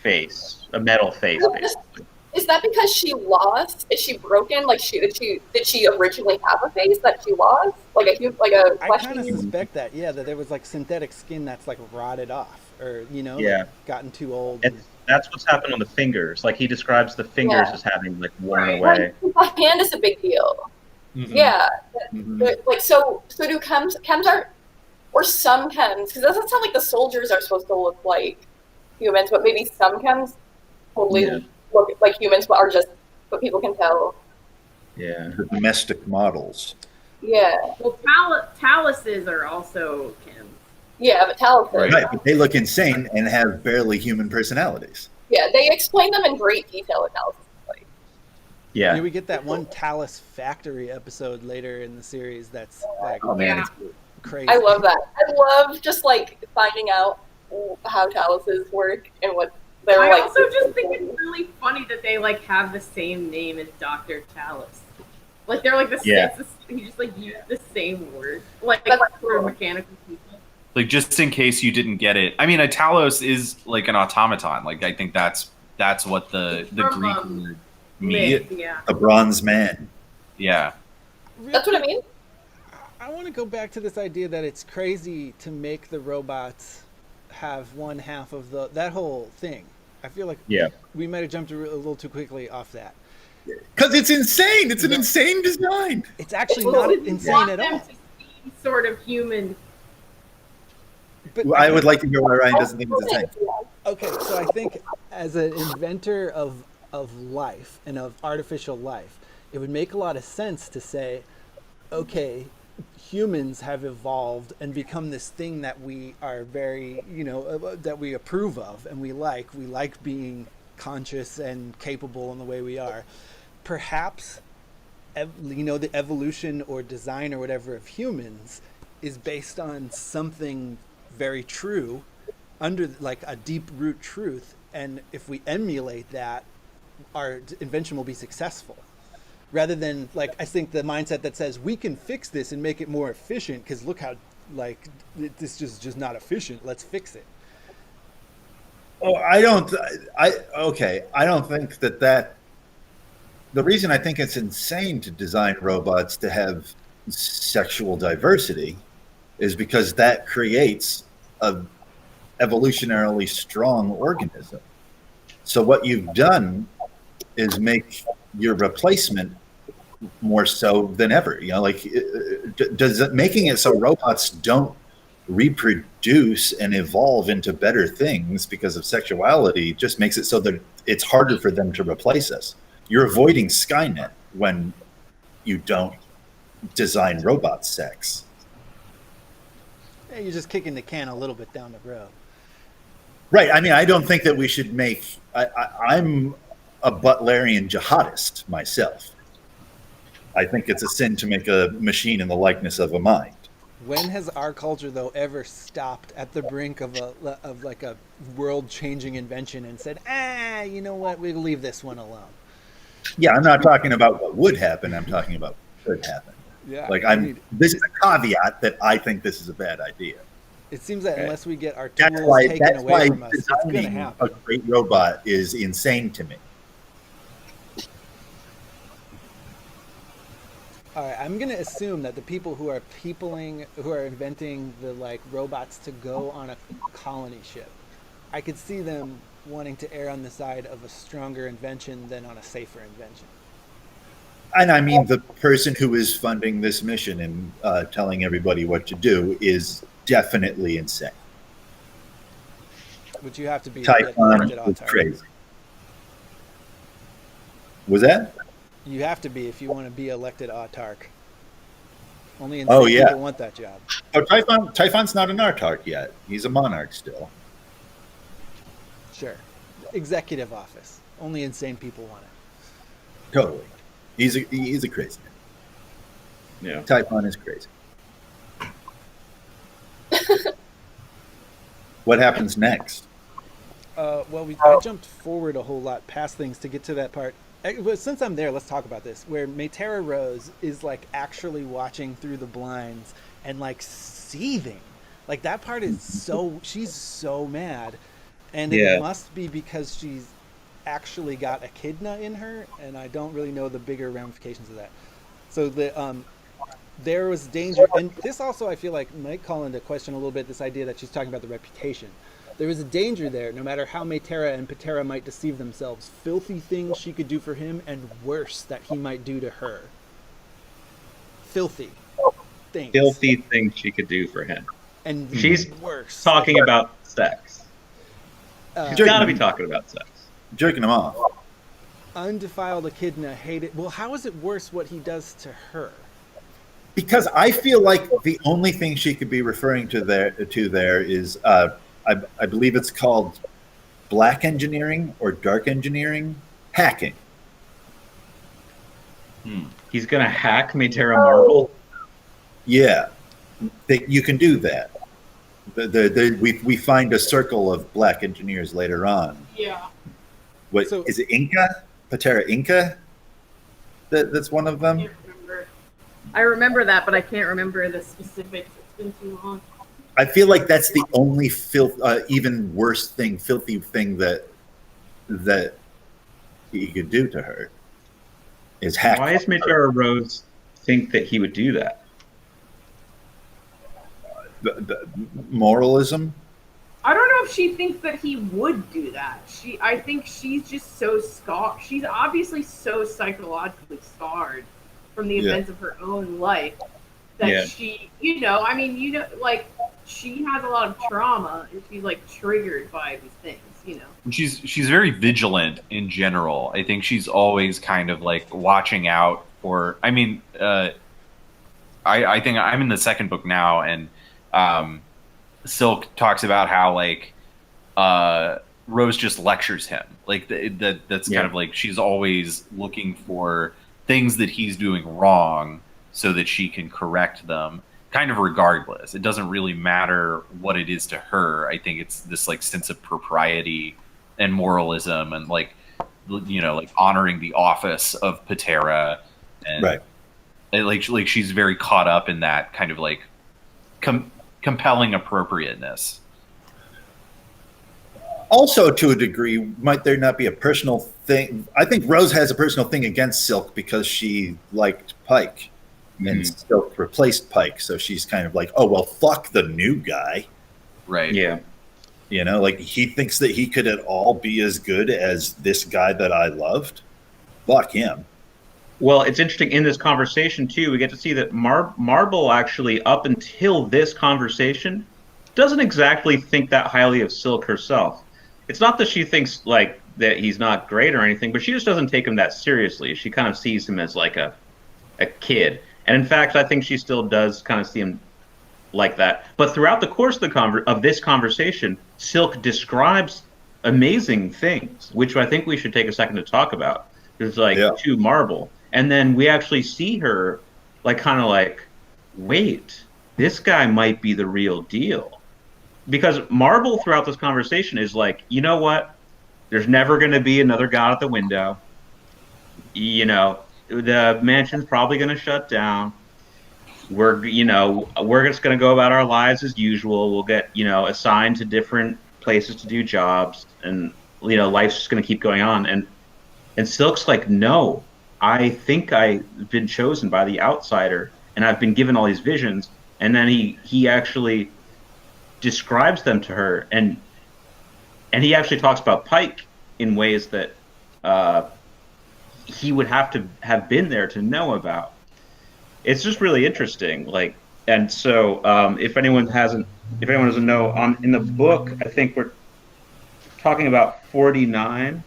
face, a metal face. Well, Basically. Is that because she lost? Is she broken? Like, did she originally have a face that she lost? Like a I kind of question? suspect that, yeah, that there was like synthetic skin that's like rotted off, or Yeah. like gotten too old. That's what's happened on the fingers. Like he describes the fingers Yeah. as having like worn Right. away. Like, the hand is a big deal. Mhm. Yeah. Mhm. But, like, so do chems are, or some chems, because it doesn't sound like the soldiers are supposed to look like humans, but maybe some chems totally Yeah. look like humans, but are just, but people can tell. Yeah. The domestic models. Yeah. Well, taluses are also Kim. Yeah, but Talus. Right. Right, but they look insane and have barely human personalities. Yeah, they explain them in great detail in Talus. Yeah, Yeah. we get that one Talus factory episode later in the series that's like Oh man, Yeah. it's crazy. I love that. I love just like finding out how Taluses work and what they're I like. also just think it's really funny that they like have the same name as Dr. Talus. Like they're like the Yeah. same. He just like used the same word, like That's for cool. mechanical people. Like, just in case you didn't get it, I mean, a talos is like an automaton. Like, I think that's what the From, Greek word means. Myth, yeah. a bronze man. Yeah. That's what I mean. I want to go back to this idea that it's crazy to make the robots have one half of that whole thing. I feel like Yeah. we might have jumped a little too quickly off that. Because it's insane. It's an insane design. It's actually It's not really insane Want at them all. to seem sort of human. But I would like to hear why Ryan doesn't think it's insane. okay, so I think as an inventor of life and of artificial life, it would make a lot of sense to say, okay, humans have evolved and become this thing that we are very, that we approve of and we like. We like being conscious and capable in the way we are. Perhaps, the evolution or design or whatever of humans is based on something very true, under like a deep root truth, and if we emulate that, our invention will be successful. Rather than like, I think the mindset that says we can fix this and make it more efficient because look how like this is just not efficient. Let's fix it. Oh, I don't think that the reason I think it's insane to design robots to have sexual diversity is because that creates a evolutionarily strong organism. So what you've done is make your replacement more so than ever. Making it so robots don't reproduce and evolve into better things because of sexuality just makes it so that it's harder for them to replace us. You're avoiding Skynet when you don't design robot sex. Yeah, you're just kicking the can a little bit down the road. Right. I mean, I don't think that we should make. I'm a Butlerian jihadist myself. I think it's a sin to make a machine in the likeness of a mind. When has our culture, though, ever stopped at the brink of like a world-changing invention and said, you know what, we'll leave this one alone? Yeah, I'm not talking about what would happen. I'm talking about what could happen. Yeah. Like this is a caveat that I think this is a bad idea. It seems that unless we get our That's tools why taken away from us, it's going to designing happen. a great robot is insane to me. All right, I'm going to assume that the people who are inventing the like robots to go on a colony ship, I could see them wanting to err on the side of a stronger invention than on a safer invention. And I mean, the person who is funding this mission and telling everybody what to do is definitely insane. Which you have to be Typhon is crazy. Was that? You have to be if you want to be elected autarch. Only insane people want that job. Oh, Typhon's not an autarch yet. He's a monarch still. Sure. Executive office. Only insane people want it. Totally. He's a crazy man. Yeah. Typhon is crazy. What happens next? Well, I jumped forward a whole lot past things to get to that part. Since I'm there, let's talk about this. Where Maytera Rose is like actually watching through the blinds and like seething. Like that part is she's so mad. And it must be because she's actually got echidna in her, and I don't really know the bigger ramifications of that. So there was danger, and this also I feel like might call into question a little bit this idea that she's talking about the reputation. There was a danger there, no matter how Maytera and Patera might deceive themselves. Filthy things she could do for him, and worse that he might do to her. Filthy things. Filthy things she could do for him. And She's worse. talking about sex. She's got to be talking about sex. Jerking him off. Undefiled echidna hated. Well, how is it worse what he does to her? Because I feel like the only thing she could be referring to there is, I believe it's called black engineering or dark engineering, hacking. He's gonna hack Maytera Marble. Yeah, you can do that. We find a circle of black engineers later on. Yeah. What So- is it? Inca? Patera Inca? That's one of them. I remember that, but I can't remember the specifics. It's been too long. I feel like that's the only even worse thing, filthy thing that he could do to her is hack. Why does Maytera Rose think that he would do that? The moralism? I don't know if she thinks that he would do that. I think she's just so scarred. She's obviously so psychologically scarred from the events of her own life that she, like she has a lot of trauma and she's like triggered by these things, She's very vigilant in general. I think she's always kind of like watching out for. I mean, I think I'm in the second book now, and Silk talks about how like Rose just lectures him. Like that's kind of like she's always looking for things that he's doing wrong so that she can correct them. Kind of regardless. It doesn't really matter what it is to her. I think it's this like sense of propriety and moralism and like like honoring the office of Patera and Right. like she's very caught up in that kind of like compelling appropriateness. Also, to a degree, might there not be a personal thing? I think Rose has a personal thing against Silk because she liked Pike. And Silk replaced Pike, so she's kind of like, oh, well, fuck the new guy. Right. Yeah. Like he thinks that he could at all be as good as this guy that I loved. Fuck him. Well, it's interesting in this conversation, too, we get to see that Marble actually, up until this conversation, doesn't exactly think that highly of Silk herself. It's not that she thinks like that he's not great or anything, but she just doesn't take him that seriously. She kind of sees him as like a kid. And in fact, I think she still does kind of see him like that. But throughout the course of this conversation, Silk describes amazing things, which I think we should take a second to talk about. There's like to Marble. And then we actually see her like kind of like, wait, this guy might be the real deal. Because Marble throughout this conversation is like, you know what? There's never going to be another god at the window. The mansion's probably going to shut down. We're just going to go about our lives as usual. We'll get, assigned to different places to do jobs, and life's just going to keep going on. And Silk's like, no, I think I've been chosen by the outsider, and I've been given all these visions. And then he actually describes them to her, and he actually talks about Pike in ways that he would have to have been there to know about. It's just really interesting. And so if anyone doesn't know, in the book, I think we're talking about 49,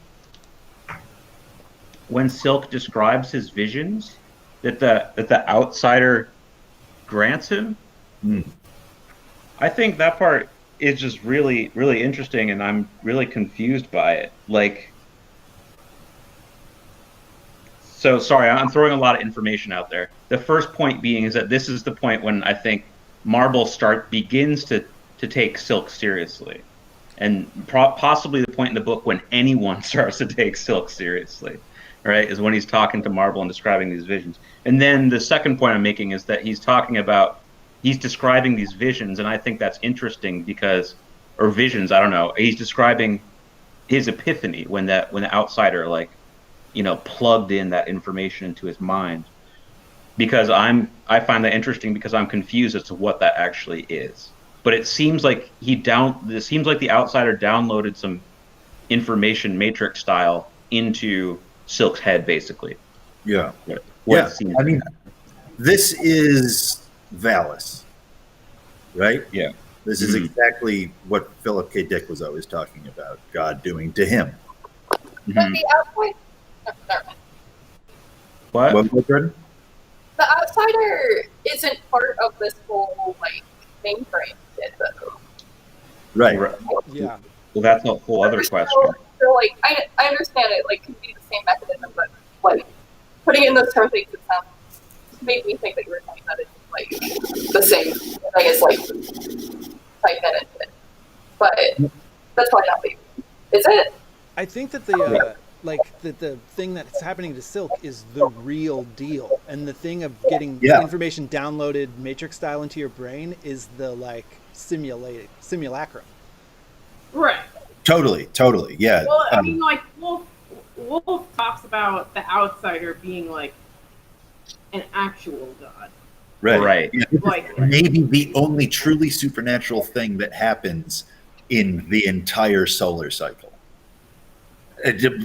when Silk describes his visions that the outsider grants him. I think that part is just really, really interesting, and I'm really confused by it. So sorry, I'm throwing a lot of information out there. The first point being is that this is the point when I think Marble begins to take Silk seriously, and possibly the point in the book when anyone starts to take Silk seriously, right? Is when he's talking to Marble and describing these visions. And then the second point I'm making is that he's describing these visions, and I think that's interesting because, or visions, I don't know. He's describing his epiphany when the outsider like, plugged in that information into his mind. Because I find that interesting because I'm confused as to what that actually is. But it seems like it seems like the outsider downloaded some information matrix style into Silk's head, basically. Yeah. What Yeah. it seems I like. mean, this is Valis, right? Yeah. This is exactly what Philip K. Dick was always talking about, God doing to him. But the outside, never mind. What? What was it? The outsider isn't part of this whole like mainframe shit, though. Right. Yeah. Well, that's a whole other question. So like, I understand it like could be the same mechanism, but like putting it in those terms makes it sound made me think that you were saying that it's like the same. I guess like type that into it, but that's probably not the. Is it? I think that the thing that's happening to Silk is the real deal, and the thing of getting information downloaded matrix style into your brain is the like simulacrum. Right. Totally. Yeah. Well, I mean, like Wolfe talks about the outsider being like an actual god. Right. Yeah, Like maybe the only truly supernatural thing that happens in the entire solar cycle.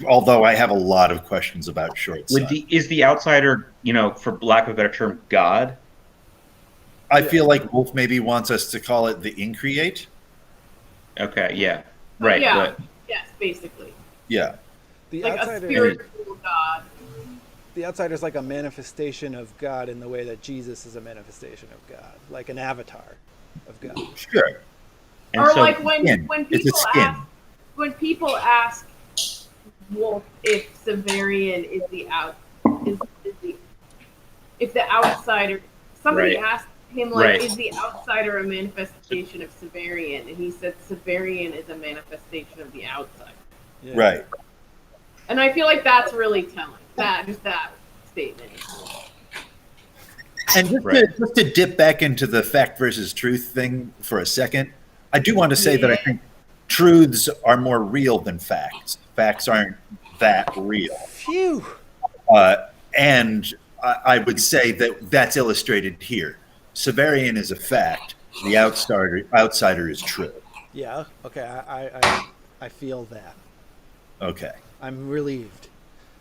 Although I have a lot of questions about short sun. Is the outsider, for lack of a better term, God? I feel like Wolfe maybe wants us to call it the increate. Okay, yeah. Right. Yeah. But, Yes, basically. Yeah. The Like a outsider, spiritual god. the outsider is like a manifestation of God in the way that Jesus is a manifestation of God, like an avatar of God. Sure. and Or so, like when It's a skin. people ask Wolfe if Severian is the if the outsider, somebody Right. asked him like, Right. is the outsider a manifestation of Severian? And he said Severian is a manifestation of the outsider. Yeah. Right. And I feel like that's really telling. That statement. And just to dip back into the fact versus truth thing for a second, I do want to say that I think truths are more real than facts. Facts aren't that real. Phew. And I would say that that's illustrated here. Severian is a fact. The outsider is true. Yeah. Okay. I feel that. Okay. I'm relieved.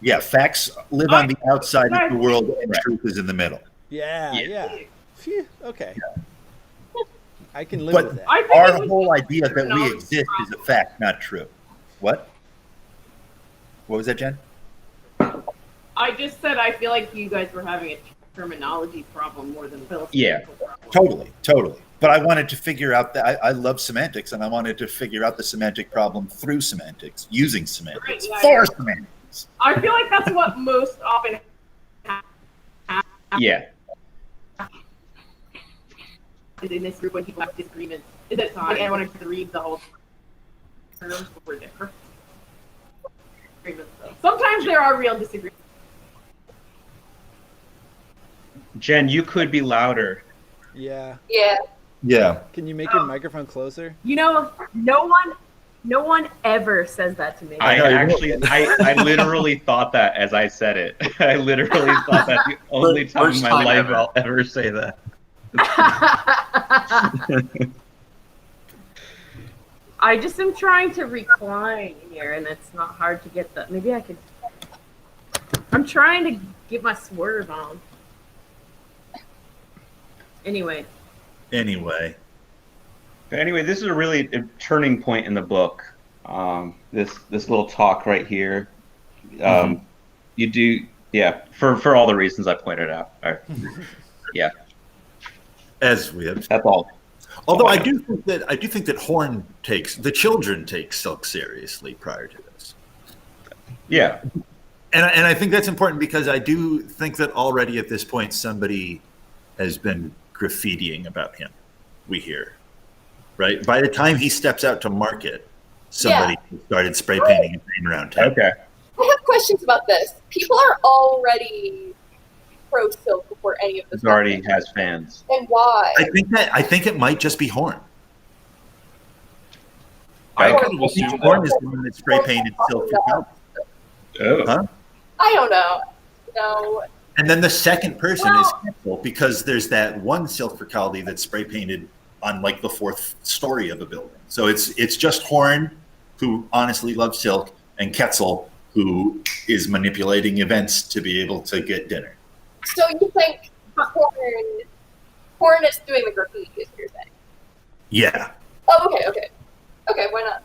Yeah, facts live on the outside of the world, and Right. truth is in the middle. Yeah. Phew. Okay. I can live But with that. I think our it was whole idea that we terminology exist is a fact, not true. What? What was that, Jen? I just said I feel like you guys were having a terminology problem more than a philosophical Yeah. problem. Totally. But I wanted to figure out that I love semantics, and I wanted to figure out the semantic problem through semantics, using semantics, Right, for semantics. I feel like that's what most often yeah. is in this group when people have disagreements. Is that time and wanted to read the whole terms were different. Sometimes there are real disagreements. Jen, you could be louder. Yeah. Yeah. Yeah. Can you make your microphone closer? You know, no one ever says that to me. I literally thought that as I said it. I literally thought that the only time in First my time life ever. I'll ever say that. I just am trying to recline here, and it's not hard to get the. Maybe I could. I'm trying to get my swerve on. Anyway. But anyway, this is a really turning point in the book. This little talk right here. You do, yeah, for all the reasons I pointed out. Yeah, As we have. that's all. Although I do think that Horn the children take Silk seriously prior to this. Yeah, And I think that's important because I do think that already at this point somebody has been graffitiing about him. We hear, right? By the time he steps out to market, somebody started spray painting his name around town. okay. I have questions about this. People are already pro Silk before any of this. It already happened. has fans. And why? I think it might just be Horn. I Oh. kind of assumed Horn that. is the one that spray painted silk for Keldy. Oh. Huh? I don't know. No. And then the second person is Well- Ketzel, because there's that one silk for Caldi that's spray painted on like the fourth story of a building. So it's just Horn, who honestly loves silk, and Ketzel, who is manipulating events to be able to get dinner. So you think Horn is doing the graffiti, is what you're saying? Yeah. Oh, okay, okay. Okay, why not?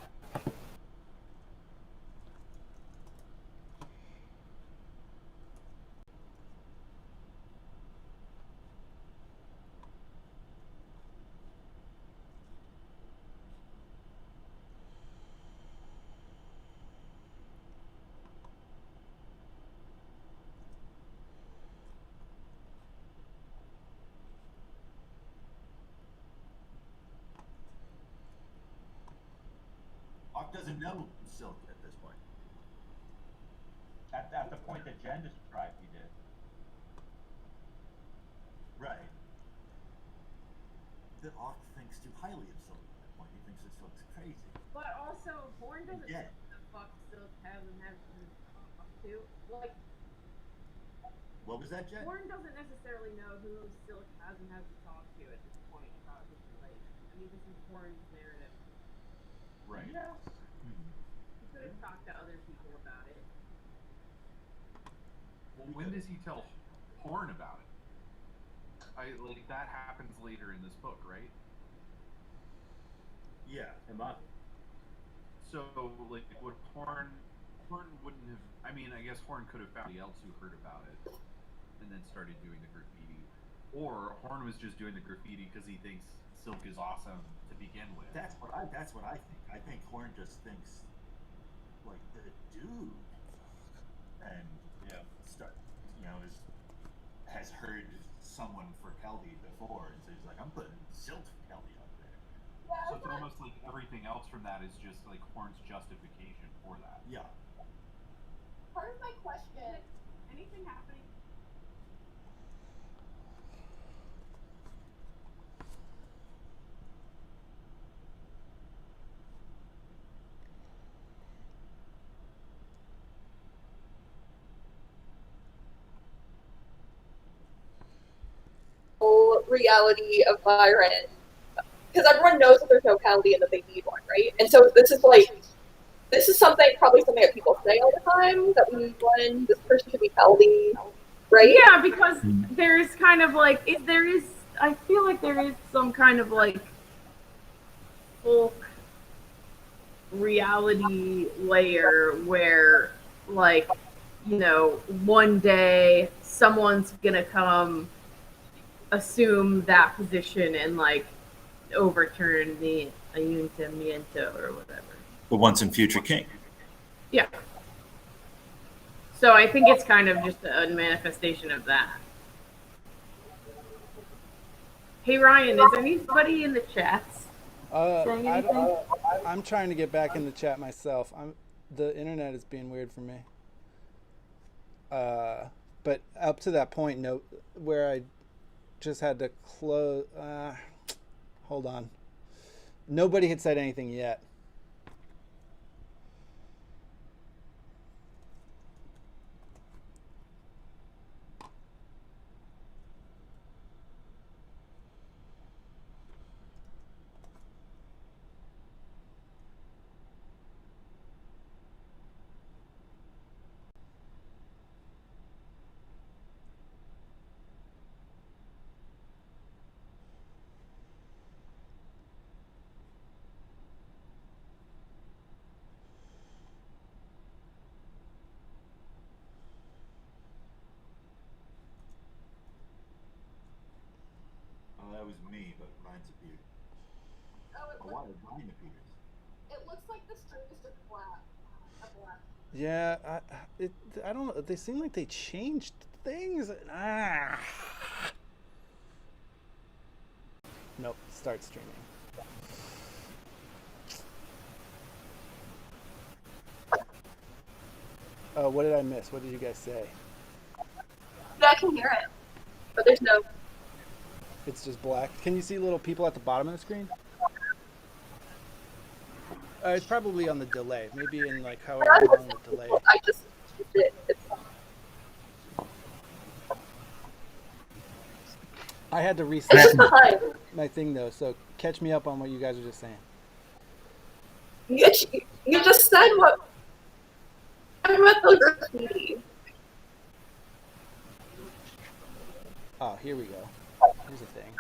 Hawk doesn't know silk at this point. At the point that Jen described, he did. Right. That Hawk thinks too highly of silk at that point. He thinks that silk's crazy. But also, Horn doesn't Yeah. know what the fuck Silk has and hasn't talk to. Like, What was that, Jen? Horn doesn't necessarily know who Silk has and hasn't talked to at this point about his relation. I mean, this is Horn's narrative. Right. Yes. He could have talked to other people about it. Well, when does he tell Horn about it? That happens later in this book, right? Yeah. It must. So, like, would Horn wouldn't have. I mean, I guess Horn could have found somebody else who heard about it, and then started doing the graffiti, or Horn was just doing the graffiti because he thinks silk is awesome to begin with. That's what I think. I think Horn just thinks like the dude, and has heard someone for Keldy before, and so he's like, I'm putting silk for Keldy up there. So it's almost like everything else from that is just like Horn's justification for that. Yeah. Part of my question. Anything happening? Reality of Byron, because everyone knows that there's no Caldi and that they need one, right? And so this is probably something that people say all the time, that we need one, this person should be Caldi, right? Yeah, because there's kind of like, I feel like there is some kind of like folk reality layer where, like, one day someone's gonna come assume that position and like overturn the ayuntamiento or whatever. The once and future king. Yeah. So I think it's kind of just a manifestation of that. Hey Ryan, is anybody in the chats saying anything? I'm trying to get back in the chat myself. The internet is being weird for me. But up to that point, where I just had to close. Hold on. Nobody had said anything yet. That was me, but Ryan's appeared. Why did Ryan appears? It looks like the string is just black. Yeah, I don't know. They seem like they changed things. Nope. Start streaming. Oh, what did I miss? What did you guys say? Yeah, I can hear it, but there's no. It's just black. Can you see little people at the bottom of the screen? It's probably on the delay. Maybe in like I'm however not long listening the to delay. people. I just used it. It's I had to it's reset just behind. my thing though, so catch me up on what you guys are just saying. You just said what? I'm about the graffiti. Oh, here we go. Here's a thing.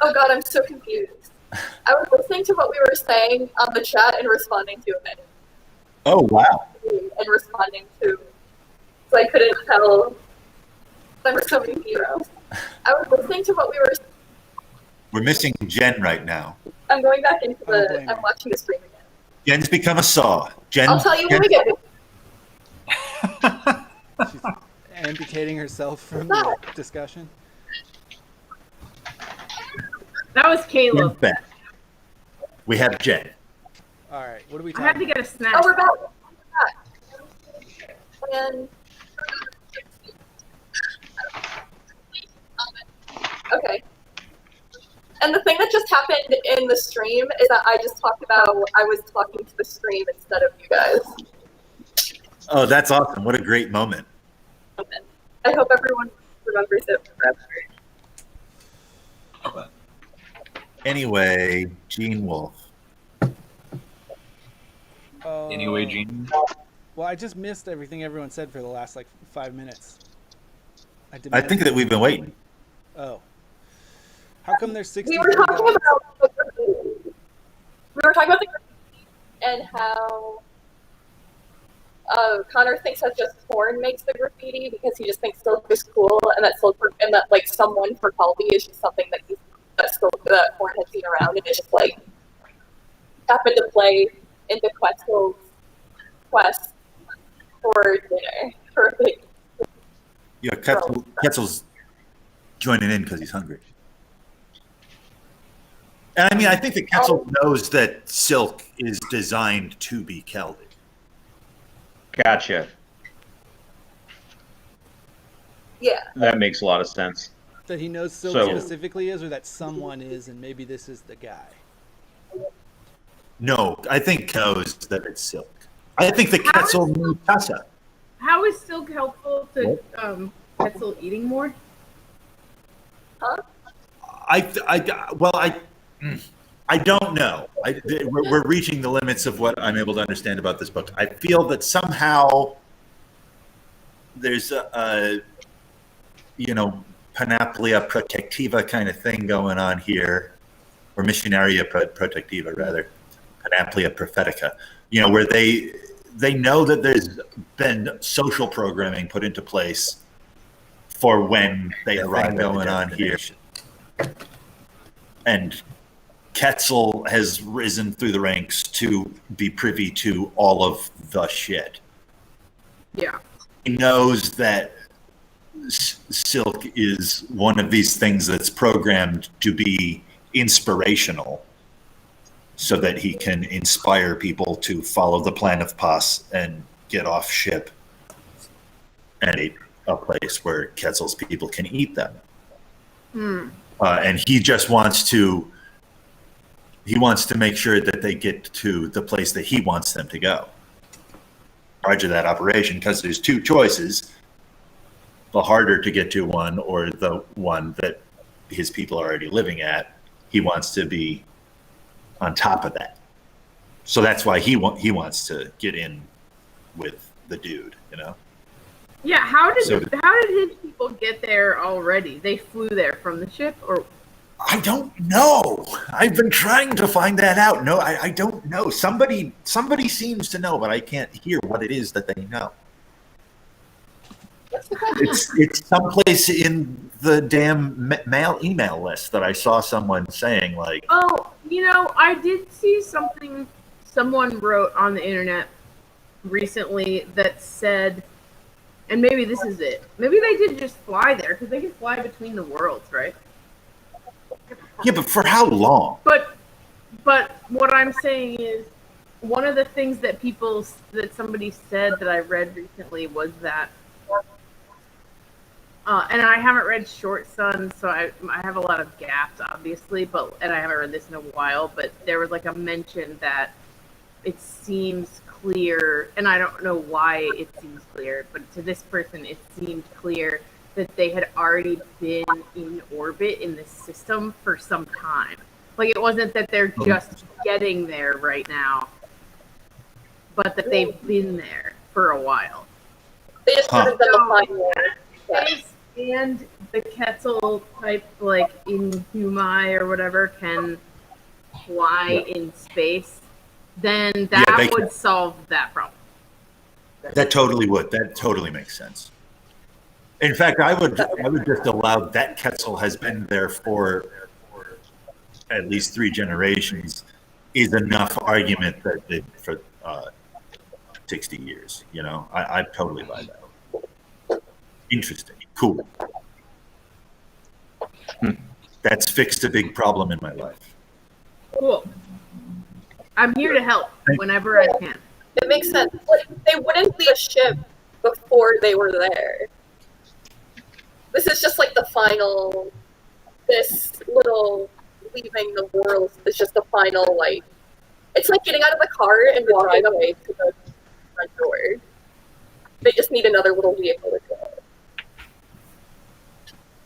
Oh god, I'm so confused. I was listening to what we were saying on the chat and responding to it. Oh wow. And responding to, so I couldn't tell. There were so many heroes. I was listening to what we were. We're missing Jen right now. I'm going back into I don't the. blame I'm you. watching the stream again. Jen's become a saw. Jen, I'll tell you when we get. She's amputating herself from the discussion. That was Caleb. Jen's back. We have Jen. All right, what are we I had talking to about? get a snack. Oh, we're back. And okay. And the thing that just happened in the stream is that I just talked about I was talking to the stream instead of you guys. Oh, that's awesome. What a great moment. I hope everyone remembers it forever. Anyway, Gene Wolfe. Anyway, Gene. Well, I just missed everything everyone said for the last like 5 minutes. I think that we've been waiting. Oh. How come there's 60? We were talking about the and how Connor thinks that just porn makes the graffiti because he just thinks Silk is cool, and that like someone for Colby is just something that that porn has seen around, and it's just like happened to play into Quetzal's quest for dinner for a big. Yeah, Quetzal's joining in because he's hungry. And I mean, I think that Quetzal knows that Silk is designed to be Keldy. Gotcha. Yeah. That makes a lot of sense. That he knows Silk So- specifically is, or that someone is, and maybe this is the guy. No, I think knows that it's Silk. I think that Quetzal knew Tessa. How is Silk helpful to Quetzal eating more? Huh? I don't know. We're reaching the limits of what I'm able to understand about this book. I feel that somehow there's a Panoplia Protectiva kind of thing going on here, or Missionaria Protectiva rather, Panoplia Prophetica. Where they know that there's been social programming put into place for when they arrive going on here. And Quetzal has risen through the ranks to be privy to all of the shit. Yeah. He knows that Silk is one of these things that's programmed to be inspirational so that he can inspire people to follow the plan of Pas and get off ship at a place where Quetzal's people can eat them. And he just wants to make sure that they get to the place that he wants them to go. Charge of that operation, because there's two choices: the harder to get to one, or the one that his people are already living at. He wants to be on top of that, so that's why he wants to get in with the dude. Yeah. How did his people get there already? They flew there from the ship, or? I don't know. I've been trying to find that out. No, I don't know. Somebody seems to know, but I can't hear what it is that they know. It's someplace in the damn email list that I saw someone saying, like, Oh, I did see something someone wrote on the internet recently that said, and maybe this is it. Maybe they did just fly there because they can fly between the worlds, right? yeah, but for how long? But what I'm saying is, one of the things that somebody said that I read recently was that And I haven't read Short Sun, so I have a lot of gaps, obviously, and I haven't read this in a while, but there was like a mention that it seems clear, and I don't know why it seems clear, but to this person it seemed clear that they had already been in orbit in this system for some time. Like, it wasn't that they're just getting there right now, but that they've been there for a while. They just haven't done the final. Space and the Quetzal type, like in Humai or whatever, can fly in space, then that would solve that problem. That totally would. That totally makes sense. In fact, I would just allow that Quetzal has been there for at least 3 generations is enough argument that they, for 60 years. You know, I totally buy that. Interesting. Cool. That's fixed a big problem in my life. Cool. I'm here to help whenever I can. It makes sense. Like, they wouldn't leave a ship before they were there. This is just like the final. This little leaving the world is just the final, like. It's like getting out of the car and walking away to the front door. They just need another little vehicle to go.